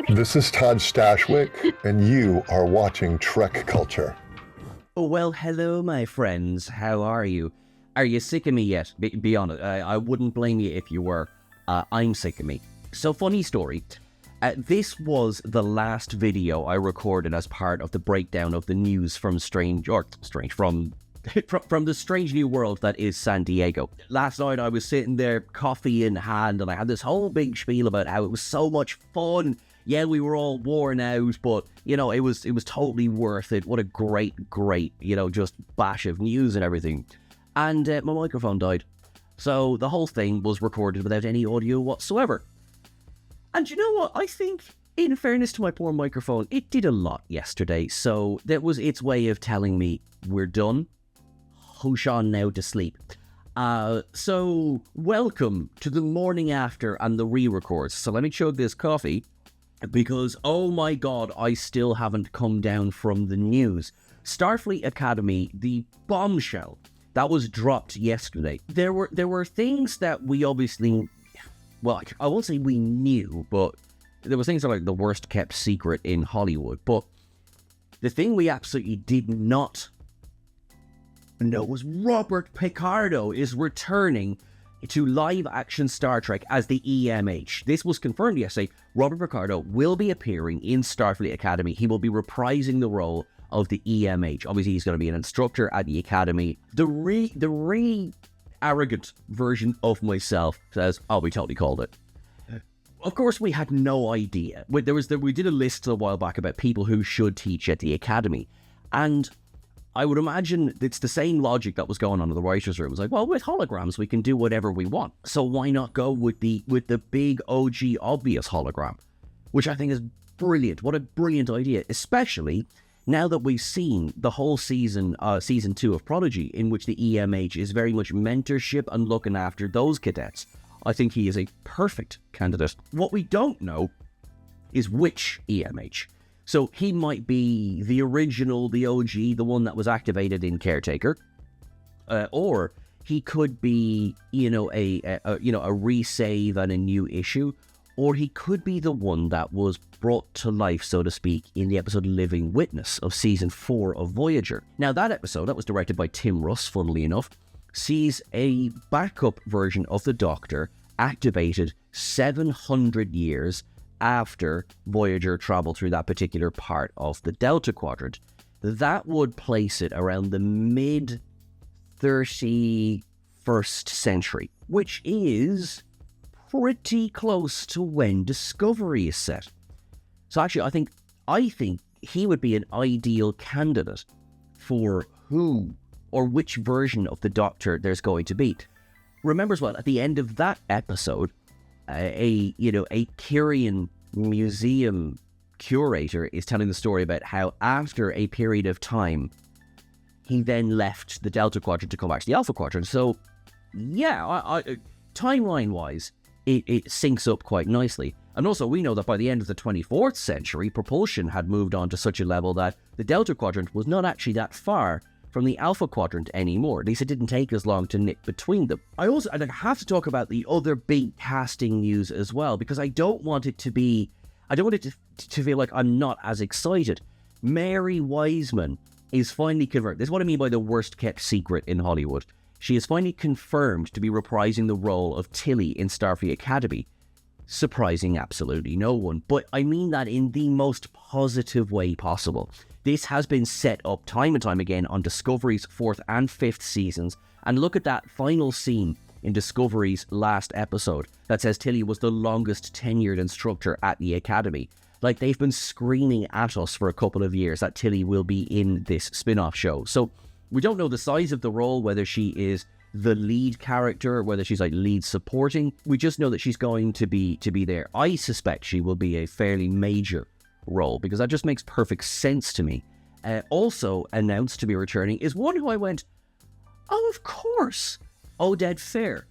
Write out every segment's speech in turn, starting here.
This is Todd Stashwick, and you are watching TrekCulture. Oh, well, hello, my friends. How are you? Are you sick of me yet? Be honest. I wouldn't blame you if you were. I'm sick of me. So, funny story. This was the last video I recorded as part of the breakdown of the news from from the strange new world that is San Diego. Last night I was sitting there, coffee in hand, and I had this whole big spiel about how it was so much fun. Yeah, we were all worn out, but, you know, it was totally worth it. What a great, just bash of news and everything. And my microphone died. So the whole thing was recorded without any audio whatsoever. And you know what? I think, in fairness to my poor microphone, it did a lot yesterday. So that was its way of telling me, we're done. Hush on now to sleep. So welcome to the morning after and the re-records. So let me chug this coffee. Because, oh my god, I still haven't come down from the news. Starfleet Academy, the bombshell that was dropped yesterday. There were things that we obviously, well, I won't say we knew, but there were things that are like the worst kept secret in Hollywood. But the thing we absolutely did not know was Robert Picardo is returning to live-action Star Trek as the EMH. This was confirmed yesterday. Robert Picardo will be appearing in Starfleet Academy. He will be reprising the role of the EMH. Obviously, he's going to be an instructor at the Academy. The arrogant version of myself says, "Oh, we totally called it." Of course, we had no idea. We did a list a while back about people who should teach at the Academy, and I would imagine it's the same logic that was going on in the writers' room. It was like, well, with holograms, we can do whatever we want. So why not go with the big OG obvious hologram? Which I think is brilliant. What a brilliant idea. Especially now that we've seen the whole season 2 of Prodigy, in which the EMH is very much mentorship and looking after those cadets. I think he is a perfect candidate. What we don't know is which EMH. So he might be the original, the OG, the one that was activated in Caretaker, or he could be, a resave and a new issue, or he could be the one that was brought to life, so to speak, in the episode Living Witness of Season 4 of Voyager. Now, that episode, that was directed by Tim Russ, funnily enough, sees a backup version of the Doctor activated 700 years after Voyager traveled through that particular part of the Delta Quadrant. That would place it around the mid-31st century, which is pretty close to when Discovery is set. So actually, I think he would be an ideal candidate for who or which version of the Doctor there's going to be. Remember as well, at the end of that episode, a Kyrian museum curator is telling the story about how after a period of time, he then left the Delta Quadrant to come back to the Alpha Quadrant. So, yeah, timeline-wise, it syncs up quite nicely. And also, we know that by the end of the 24th century, propulsion had moved on to such a level that the Delta Quadrant was not actually that far from the Alpha Quadrant anymore. At least it didn't take as long to nip between them. I have to talk about the other big casting news as well, because I don't want it to feel like I'm not as excited. Mary Wiseman is finally confirmed. This is what I mean by the worst kept secret in Hollywood. She is finally confirmed to be reprising the role of Tilly in Starfleet Academy. Surprising absolutely no one, but I mean that in the most positive way possible. This has been set up time and time again on Discovery's 4th and 5th seasons, and look at that final scene in Discovery's last episode that says Tilly was the longest tenured instructor at the Academy. Like, they've been screaming at us for a couple of years that Tilly will be in this spin-off show. So we don't know the size of the role, whether she is the lead character, whether she's like lead supporting. We just know that she's going to be there. I suspect she will be a fairly major role, because that just makes perfect sense to me. Also announced to be returning is one who I went, oh, of course, Oded Fair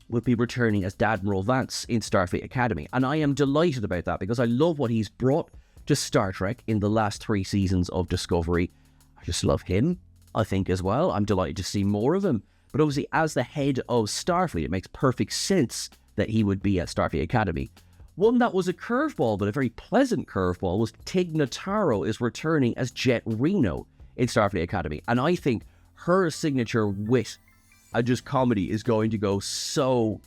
will be returning as Admiral Vance in Starfleet Academy, and I am delighted about that, because I love what he's brought to Star Trek in the last 3 seasons of Discovery. I just love him, I think, as well. I'm delighted to see more of him. But obviously, as the head of Starfleet, it makes perfect sense that he would be at Starfleet Academy. One that was a curveball, but a very pleasant curveball, was Tig Notaro is returning as Jet Reno in Starfleet Academy. And I think her signature wit and just comedy is going to go so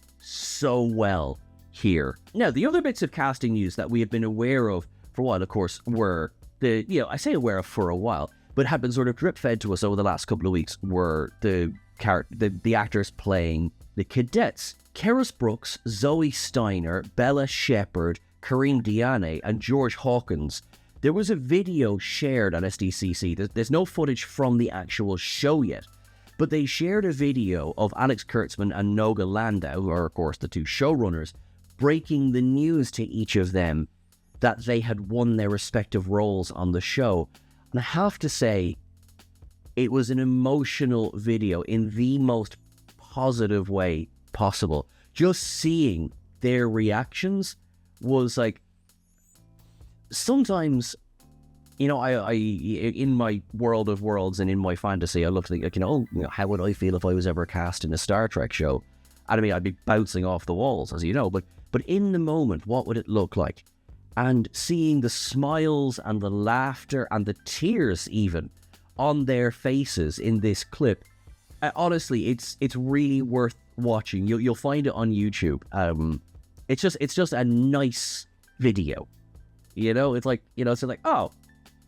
well here. Now, the other bits of casting news that we have been aware of for a while, of course, were I say aware of for a while, but had been sort of drip fed to us over the last couple of weeks, were the actors playing the cadets. Keris Brooks, Zoe Steiner, Bella Shepherd, Kareem Diane, and George Hawkins. There was a video shared on SDCC. There's no footage from the actual show yet, but they shared a video of Alex Kurtzman and Noga Landau, who are, of course, the two showrunners, breaking the news to each of them that they had won their respective roles on the show. And I have to say, it was an emotional video in the most positive way possible. Just seeing their reactions was like, sometimes, I in my world of worlds and in my fantasy, I look like, how would I feel if I was ever cast in a Star Trek show? And I mean, I'd be bouncing off the walls, as you know, but in the moment, what would it look like? And seeing the smiles and the laughter and the tears even on their faces in this clip, honestly, it's really worth watching. You'll find it on YouTube. It's just a nice video. It's like, oh,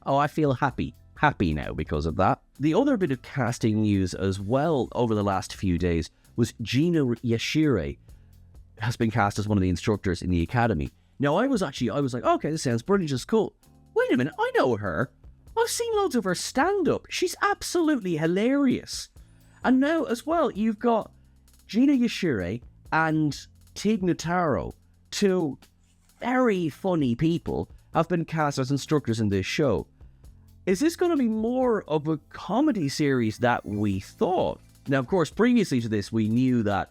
I feel happy now because of that. The other bit of casting news as well over the last few days was Gina Yashire has been cast as one of the instructors in the academy. Now, I was like, okay, this sounds brilliant, just cool. Wait a minute, I know her. I've seen loads of her stand-up. She's absolutely hilarious. And now, as well, you've got Gina Yashire and Tig Notaro, two very funny people, have been cast as instructors in this show. Is this going to be more of a comedy series that we thought? Now, of course, previously to this, we knew that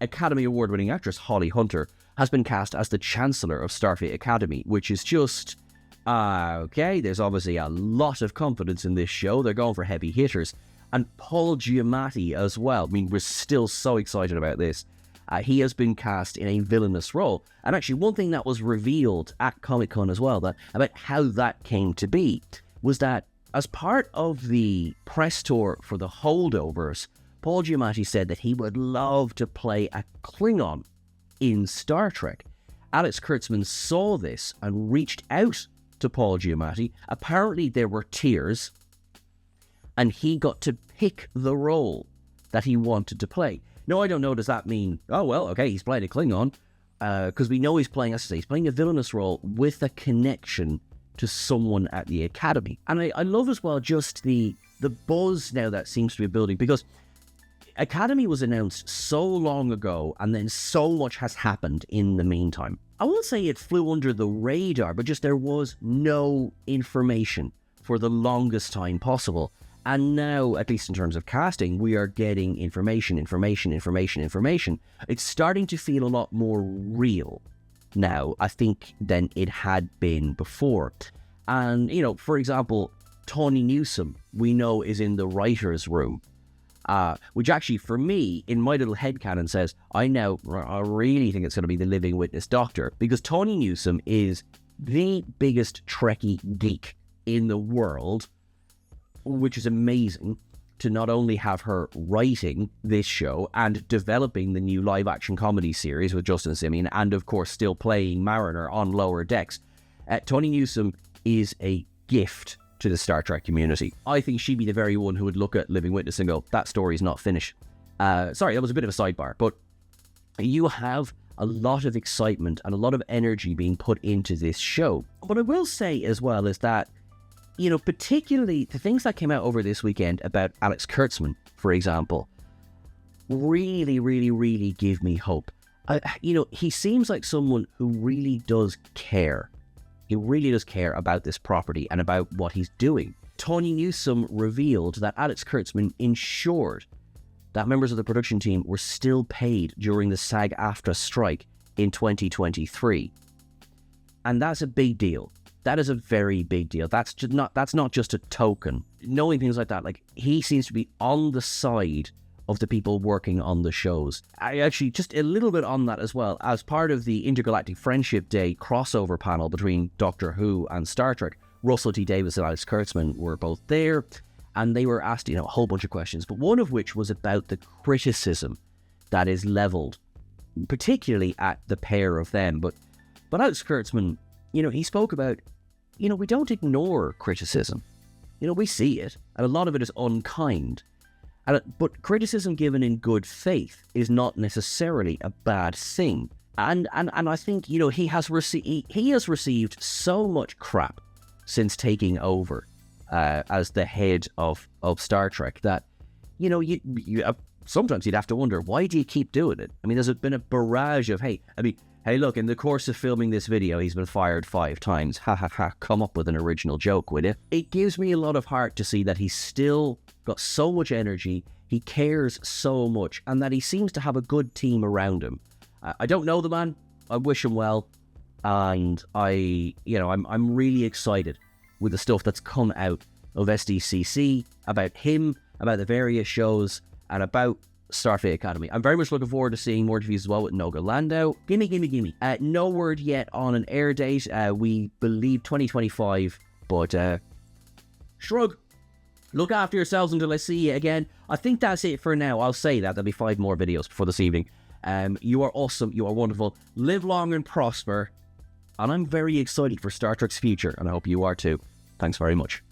Academy Award-winning actress Holly Hunter has been cast as the Chancellor of Starfleet Academy, which is just, okay, there's obviously a lot of confidence in this show. They're going for heavy hitters. And Paul Giamatti as well. I mean, we're still so excited about this. He has been cast in a villainous role. And actually, one thing that was revealed at Comic-Con as well, about how that came to be, was that as part of the press tour for the Holdovers, Paul Giamatti said that he would love to play a Klingon in Star Trek. Alex Kurtzman saw this and reached out to Paul Giamatti. Apparently there were tears, and he got to pick the role that he wanted to play. Now, I don't know, does that mean, oh, well, okay, he's playing a Klingon, because we know he's playing a villainous role with a connection to someone at the Academy. And I love as well just the buzz now that seems to be building, because Academy was announced so long ago, and then so much has happened in the meantime. I won't say it flew under the radar, but just there was no information for the longest time possible. And now, at least in terms of casting, we are getting information. It's starting to feel a lot more real now, I think, than it had been before. And, for example, Tawny Newsome, we know, is in the writer's room. Which actually, for me, in my little headcanon says, I really think it's going to be the Living Witness Doctor, because Tawny Newsome is the biggest Trekkie geek in the world, which is amazing to not only have her writing this show and developing the new live-action comedy series with Justin Simien, and of course still playing Mariner on Lower Decks. Tawny Newsome is a gift to the Star Trek community. I think she'd be the very one who would look at Living Witness and go, that story's not finished. Sorry, that was a bit of a sidebar, but you have a lot of excitement and a lot of energy being put into this show. What I will say as well is that, particularly the things that came out over this weekend about Alex Kurtzman, for example, really, really, really give me hope. He seems like someone who really does care. He really does care about this property and about what he's doing. Tawny Newsome revealed that Alex Kurtzman ensured that members of the production team were still paid during the SAG-AFTRA strike in 2023. And that's a big deal. That is a very big deal. That's not just a token. Knowing things like that, he seems to be on the side of the people working on the shows. I actually, just a little bit on that as well, as part of the Intergalactic Friendship Day crossover panel between Doctor Who and Star Trek, Russell T Davies and Alex Kurtzman were both there, and they were asked, a whole bunch of questions, but one of which was about the criticism that is leveled, particularly at the pair of them. But Alex Kurtzman, he spoke about, we don't ignore criticism. We see it, and a lot of it is unkind. But criticism given in good faith is not necessarily a bad thing. And I think, he has received so much crap since taking over as the head of Star Trek that, sometimes you'd have to wonder, why do you keep doing it? I mean, there's been a barrage of, hey, look, in the course of filming this video, he's been fired 5 times. Ha ha ha, come up with an original joke, will you? It gives me a lot of heart to see that he's still got so much energy, he cares so much, and that he seems to have a good team around him. I don't know the man, I wish him well, and I'm really excited with the stuff that's come out of SDCC, about him, about the various shows, and about Starfleet Academy. I'm very much looking forward to seeing more interviews as well with Noga Landau. Gimme. No word yet on an air date. We believe 2025, but shrug. Look after yourselves until I see you again. I think that's it for now. I'll say that. There'll be 5 more videos before this evening. You are awesome. You are wonderful. Live long and prosper. And I'm very excited for Star Trek's future, and I hope you are too. Thanks very much.